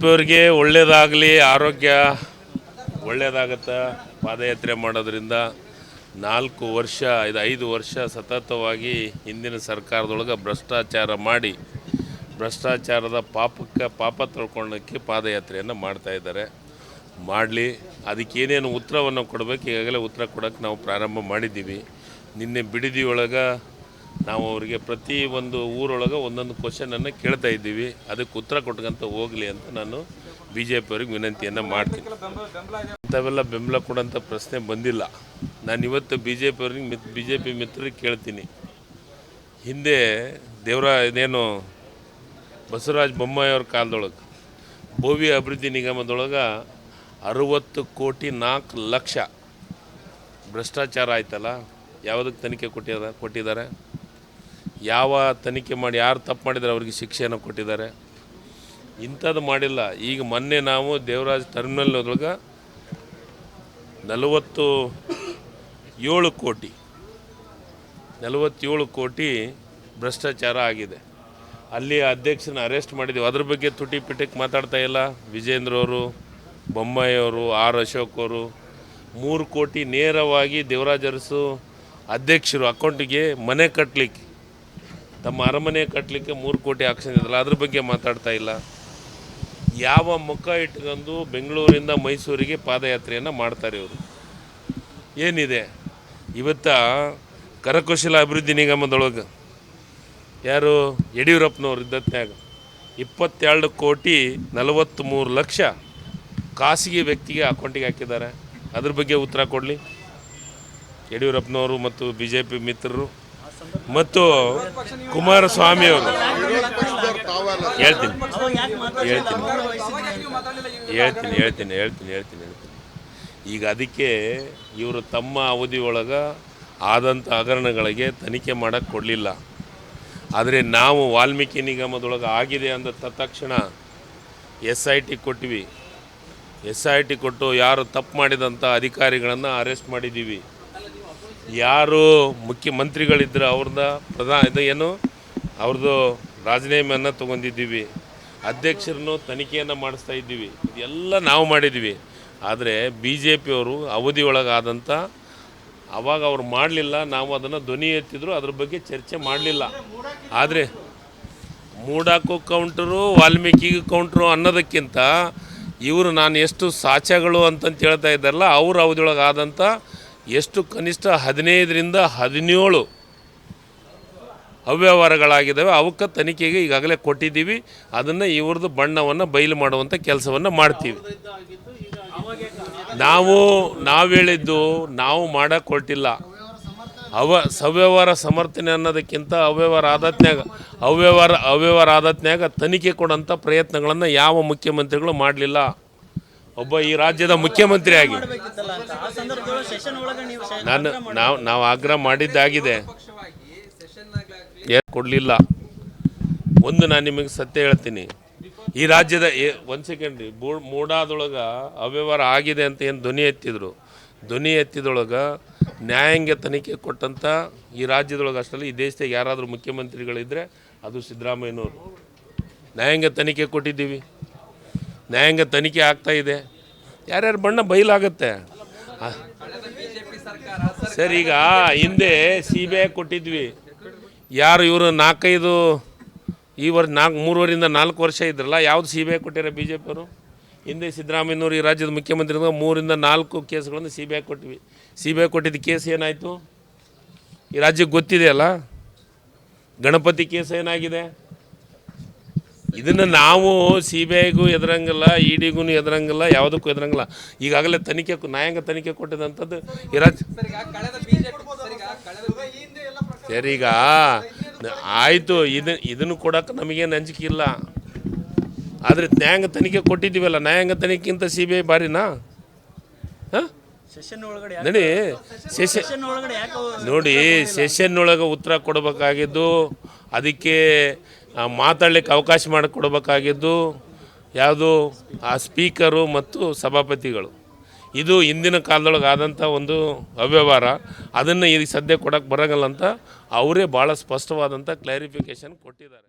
P ಅವರಿಗೆ ಒಳ್ಳೆಯದಾಗಲಿ, ಆರೋಗ್ಯ ಒಳ್ಳೆಯದಾಗತ್ತಾ. ಪಾದಯಾತ್ರೆ ಮಾಡೋದ್ರಿಂದ 4 ವರ್ಷ, 5 ವರ್ಷ ಸತತವಾಗಿ ಹಿಂದಿನ ಸರ್ಕಾರದೊಳಗೆ ಭ್ರಷ್ಟಾಚಾರ ಮಾಡಿ ಭ್ರಷ್ಟಾಚಾರದ ಪಾಪ ತೊಳ್ಕೊಳ್ಳೋಕ್ಕೆ ಪಾದಯಾತ್ರೆಯನ್ನು ಮಾಡ್ತಾಯಿದ್ದಾರೆ. ಮಾಡಲಿ, ಅದಕ್ಕೇನೇನು ಉತ್ತರವನ್ನು ಕೊಡಬೇಕು ಈಗಾಗಲೇ ಉತ್ತರ ಕೊಡೋಕ್ಕೆ ನಾವು ಪ್ರಾರಂಭ ಮಾಡಿದ್ದೀವಿ. ನಿನ್ನೆ ಬಿಡದಿ ಒಳಗೆ ನಾವು ಅವರಿಗೆ ಪ್ರತಿ ಒಂದು ಊರೊಳಗೆ ಒಂದೊಂದು ಕ್ವಶನನ್ನು ಕೇಳ್ತಾ ಇದ್ದೀವಿ. ಅದಕ್ಕೆ ಉತ್ತರ ಕೊಟ್ಕೊಂತ ಹೋಗಲಿ ಅಂತ ನಾನು BJP ಅವ್ರಿಗೆ ವಿನಂತಿಯನ್ನು ಮಾಡ್ತೀನಿ. ಇಂಥವೆಲ್ಲ ಬೆಂಬಲ ಕೊಡೋಂಥ ಪ್ರಶ್ನೆ ಬಂದಿಲ್ಲ. ನಾನು ಇವತ್ತು BJP ಮಿತ್ರರಿಗೆ ಕೇಳ್ತೀನಿ, ಹಿಂದೆ ಇದೇನು ಬಸವರಾಜ ಬೊಮ್ಮಾಯಿ ಅವ್ರ ಕಾಲದೊಳಗೆ ಭೋವಿ ಅಭಿವೃದ್ಧಿ ನಿಗಮದೊಳಗೆ 60 ಕೋಟಿ 4 ಲಕ್ಷ ಭ್ರಷ್ಟಾಚಾರ ಆಯ್ತಲ್ಲ, ಯಾವುದಕ್ಕೆ ತನಿಖೆ ಕೊಟ್ಟಿದ್ದಾರೆ? ಯಾವ ತನಿಖೆ ಮಾಡಿ ಯಾರು ತಪ್ಪು ಮಾಡಿದರೆ ಅವ್ರಿಗೆ ಶಿಕ್ಷೆಯನ್ನು ಕೊಟ್ಟಿದ್ದಾರೆ? ಇಂಥದ್ದು ಮಾಡಿಲ್ಲ. ಈಗ ಮೊನ್ನೆ ನಾವು ದೇವರಾಜ್ ಟರ್ಮಿನಲ್ ಒಳಗೆ 47 ಕೋಟಿ ಭ್ರಷ್ಟಾಚಾರ ಆಗಿದೆ. ಅಲ್ಲಿ ಅಧ್ಯಕ್ಷನ ಅರೆಸ್ಟ್ ಮಾಡಿದ್ದೀವಿ. ಅದ್ರ ಬಗ್ಗೆ ತುಟಿ ಪಿಟಕ್ಕೆ ಮಾತಾಡ್ತಾ ಇಲ್ಲ. ವಿಜೇಂದ್ರ ಅವರು, ಬೊಮ್ಮಾಯಿ ಅವರು, ಅಶೋಕ್ ಅವರು 3 ಕೋಟಿ ನೇರವಾಗಿ ದೇವರಾಜ್ ಅರಸು ಅಧ್ಯಕ್ಷರು ಅಕೌಂಟಿಗೆ ಮನೆ ಕಟ್ಟಲಿಕ್ಕೆ, ತಮ್ಮ ಅರಮನೆ ಕಟ್ಟಲಿಕ್ಕೆ 3 ಕೋಟಿ ಹಾಕ್ಸಿದ್ರಲ್ಲ, ಅದ್ರ ಬಗ್ಗೆ ಮಾತಾಡ್ತಾ ಇಲ್ಲ. ಯಾವ ಮುಖ ಇಟ್ಕೊಂಡು ಬೆಂಗಳೂರಿಂದ ಮೈಸೂರಿಗೆ ಪಾದಯಾತ್ರೆಯನ್ನು ಮಾಡ್ತಾರೆ ಇವರು? ಏನಿದೆ ಇವತ್ತ ಕರಕುಶಲ ಅಭಿವೃದ್ಧಿ ನಿಗಮದೊಳಗೆ ಯಾರು ಯಡಿಯೂರಪ್ಪನವ್ರು ಇದ್ದತ್ನಾಗ 22 ಕೋಟಿ 43 ಲಕ್ಷ ಖಾಸಗಿ ವ್ಯಕ್ತಿಗೆ ಅಕೌಂಟಿಗೆ ಹಾಕಿದ್ದಾರೆ. ಅದ್ರ ಬಗ್ಗೆ ಉತ್ತರ ಕೊಡಲಿ ಯಡಿಯೂರಪ್ಪನವರು ಮತ್ತು BJP ಮಿತ್ರರು ಮತ್ತು ಕುಮಾರಸ್ವಾಮಿ ಅವರು. ಹೇಳ್ತೀನಿ. ಈಗ ಅದಕ್ಕೆ ಇವರು ತಮ್ಮ ಅವಧಿ ಒಳಗೆ ಆದಂಥ ಹಗರಣಗಳಿಗೆ ತನಿಖೆ ಮಾಡೋಕ್ಕೆ ಕೊಡಲಿಲ್ಲ. ಆದರೆ ನಾವು ವಾಲ್ಮೀಕಿ ನಿಗಮದೊಳಗೆ ಆಗಿದೆ ಅಂದ ತಕ್ಷಣ SIT ಕೊಟ್ವಿ. SIT ಕೊಟ್ಟು ಯಾರು ತಪ್ಪು ಮಾಡಿದಂಥ ಅಧಿಕಾರಿಗಳನ್ನು ಅರೆಸ್ಟ್ ಮಾಡಿದ್ದೀವಿ. ಯಾರು ಮುಖ್ಯಮಂತ್ರಿಗಳಿದ್ದರು ಅವ್ರದ್ದು ರಾಜೀನಾಮೆಯನ್ನು ತೊಗೊಂಡಿದ್ದೀವಿ. ಅಧ್ಯಕ್ಷರನ್ನು ತನಿಖೆಯನ್ನು ಮಾಡಿಸ್ತಾ ಇದ್ದೀವಿ. ಇದೆಲ್ಲ ನಾವು ಮಾಡಿದ್ದೀವಿ. ಆದರೆ BJP ಅವರು ಅವಧಿ ಒಳಗಾದಂಥ ಆವಾಗ ಅವ್ರು ಮಾಡಲಿಲ್ಲ. ನಾವು ಅದನ್ನು ಧ್ವನಿ ಎತ್ತಿದ್ರು, ಅದ್ರ ಬಗ್ಗೆ ಚರ್ಚೆ ಮಾಡಲಿಲ್ಲ. ಆದರೆ ಮೂಡಾಕು ಕೌಂಟರು, ವಾಲ್ಮೀಕಿಗೂ ಕೌಂಟ್ರು ಅನ್ನೋದಕ್ಕಿಂತ ಇವರು ನಾನು ಎಷ್ಟು ಸಾಚಗಳು ಅಂತಂತ ಹೇಳ್ತಾ ಇದ್ದಾರಲ್ಲ, ಅವ್ರ ಅವಧಿಯೊಳಗಾದಂಥ ಎಷ್ಟು ಕನಿಷ್ಠ 15ರಿಂದ 17 ಅವ್ಯವಹಾರಗಳಾಗಿದ್ದಾವೆ. ಅವಕ್ಕೆ ತನಿಖೆಗೆ ಈಗಾಗಲೇ ಕೊಟ್ಟಿದ್ದೀವಿ. ಅದನ್ನು ಇವ್ರದ್ದು ಬಣ್ಣವನ್ನು ಬಯಲು ಮಾಡುವಂಥ ಕೆಲಸವನ್ನು ಮಾಡ್ತೀವಿ. ನಾವು ಹೇಳಿದ್ದು ನಾವು ಮಾಡೋಕ್ಕೆ ಹೊರಟಿಲ್ಲ. ಸವ್ಯವಹಾರ ಸಮರ್ಥನೆ ಅನ್ನೋದಕ್ಕಿಂತ ಅವ್ಯವಹಾರ ಆದತ್ನಾಗ ತನಿಖೆ ಕೊಡೋಂಥ ಪ್ರಯತ್ನಗಳನ್ನು ಯಾವ ಮುಖ್ಯಮಂತ್ರಿಗಳು ಮಾಡಲಿಲ್ಲ. ಒಬ್ಬ ಈ ರಾಜ್ಯದ ಮುಖ್ಯಮಂತ್ರಿಯಾಗಿ ನಾವು ಆಗ್ರಹ ಮಾಡಿದ್ದಾಗಿದೆ, ಕೊಡಲಿಲ್ಲ. ನಾನು ನಿಮಗೆ ಸತ್ಯ ಹೇಳ್ತೀನಿ, ಈ ರಾಜ್ಯದ ಒಂದು ಸೆಕೆಂಡ್ ರೀ, ಮೂಡಾದೊಳಗೆ ಅವ್ಯವಹಾರ ಆಗಿದೆ ಅಂತ ಏನು ಧ್ವನಿ ಎತ್ತಿದೊಳಗೆ ನ್ಯಾಯಾಂಗ ತನಿಖೆ ಕೊಟ್ಟಂಥ ಈ ರಾಜ್ಯದೊಳಗೆ ಅಷ್ಟಲ್ಲ, ಈ ದೇಶದಾಗ ಯಾರಾದರೂ ಮುಖ್ಯಮಂತ್ರಿಗಳಿದ್ದರೆ ಅದು ಸಿದ್ದರಾಮಯ್ಯನವರು. ನ್ಯಾಯಾಂಗ ತನಿಖೆ ಕೊಟ್ಟಿದ್ದೀವಿ, ನ್ಯಾಯಾಂಗ ತನಿಖೆ ಆಗ್ತಾಯಿದೆ. ಯಾರ್ಯಾರು ಬಣ್ಣ ಬಯಲಾಗುತ್ತೆ ಸರ್. ಈಗ ಹಿಂದೆ CBI ಕೊಟ್ಟಿದ್ವಿ. ಯಾರು ಇವರು 4-5 ಈ ವರ್ಷ 3 4 ವರ್ಷ ಇದ್ರಲ್ಲ, ಯಾವುದು CBI ಕೊಟ್ಟಿರ BJP ಅವರು? ಹಿಂದೆ ಸಿದ್ದರಾಮಯ್ಯನವರು ಈ ರಾಜ್ಯದ ಮುಖ್ಯಮಂತ್ರಿ 3-4 ಕೇಸ್ಗಳನ್ನು CBI ಕೊಟ್ಟಿವಿ. CBI ಕೊಟ್ಟಿದ್ದ ಕೇಸ್ ಏನಾಯಿತು ಈ ರಾಜ್ಯಕ್ಕೆ ಗೊತ್ತಿದೆಯಲ್ಲ. ಗಣಪತಿ ಕೇಸ್ ಏನಾಗಿದೆ? ಇದನ್ನು ನಾವು CBIಗೂ ಎದುರಂಗಿಲ್ಲ, EDಗೂ ಎದುರಂಗಿಲ್ಲ, ಯಾವುದಕ್ಕೂ ಎದುರಂಗಿಲ್ಲ. ಈಗಾಗಲೇ ನ್ಯಾಯಾಂಗ ತನಿಖೆ ಕೊಟ್ಟಿದಂಥದ್ದು ಈ ರಾಜ್ಯ. ಸರಿ, ಈಗ ಆಯಿತು, ಇದನ್ನು ಕೊಡೋಕೆ ನಮಗೇನು ಅಂಜಿಕೆ ಇಲ್ಲ. ಆದರೆ ನ್ಯಾಯಾಂಗ ತನಿಖೆ ಕೊಟ್ಟಿದ್ದೀವಲ್ಲ, ನ್ಯಾಯಾಂಗ ತನಿಖೆಗಿಂತ CBI ಭಾರಿನಾ? ನೋಡಿ, ಸೆಷನ್ ಒಳಗೆ ಉತ್ತರ ಕೊಡಬೇಕಾಗಿದ್ದು, ಅದಕ್ಕೆ ಮಾತಾಡಲಿಕ್ಕೆ ಅವಕಾಶ ಮಾಡಿಕೊಡ್ಬೇಕಾಗಿದ್ದು ಯಾವುದು? ಆ ಸ್ಪೀಕರು ಮತ್ತು ಸಭಾಪತಿಗಳು. ಇದು ಹಿಂದಿನ ಕಾಲದೊಳಗೆ ಆದಂಥ ಒಂದು ಅವ್ಯವಹಾರ. ಅದನ್ನು ಈಗ ಸದ್ಯ ಕೊಡೋಕ್ಕೆ ಬರೋಂಗಿಲ್ಲ ಅಂತ ಅವರೇ ಭಾಳ ಸ್ಪಷ್ಟವಾದಂಥ ಕ್ಲಾರಿಫಿಕೇಷನ್ ಕೊಟ್ಟಿದ್ದಾರೆ.